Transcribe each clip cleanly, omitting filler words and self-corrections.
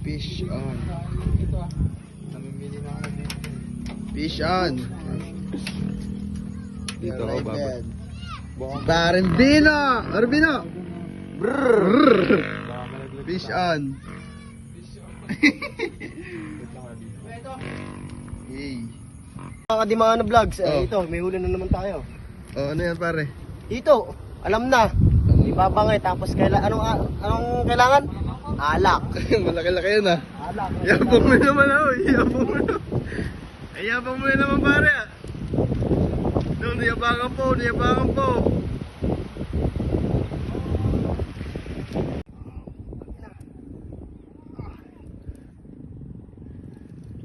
Fish on. Ito ah. Namimili na ako dito. Fish on. Dito ako baba. Tarembino! Arbino! Brrrr! Fish on. Hey. Mga Kadimaan na vlogs, Oh. ito, may huli na naman tayo. Oh, ano yan pare? Dito, alam na. Ibabangay, tapos anong kailangan? Alak. Malaki-laki yan ah. Alak. Yabang mo naman ako. Yabang mo naman. Ay, yabang mo naman pare ah. Doon, niyabangan po. Niyabangan po.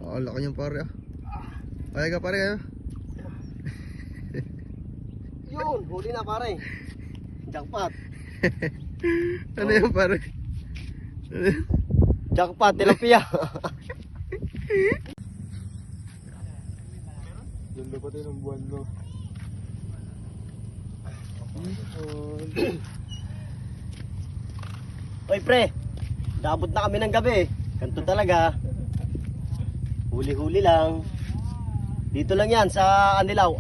Oh, laki niyang pare ah. Kaya ka pare ah. Yun, huli na pare. Jackpot. Ano yan pare? Ano yan? Jackpot, tilapia. Ganda pa din ang buwan no. Oy pre, dabot na kami ng gabi. Ganto talaga. Huli-huli lang. Dito lang yan sa Anilaw.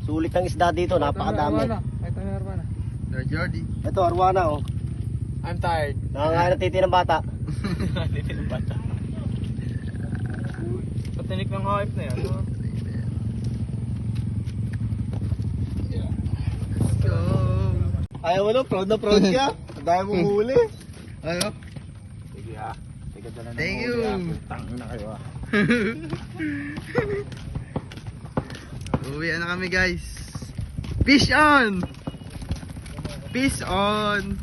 Sulit ng isda dito, napakadami. Ito na Arwana. Sir Jordy. Ito, arwana oh. I'm tired. Nangangain ng titi ng bata. Dito ng bata. Patinik ng hype na yan. No? Let's go. Ayaw mo no, proud na proud ka. Dahil mo huli. Ano? Sige ah. Sige na Thank you. Tangin na kayo ah. Uwi na kami guys. Fish on! Fish on!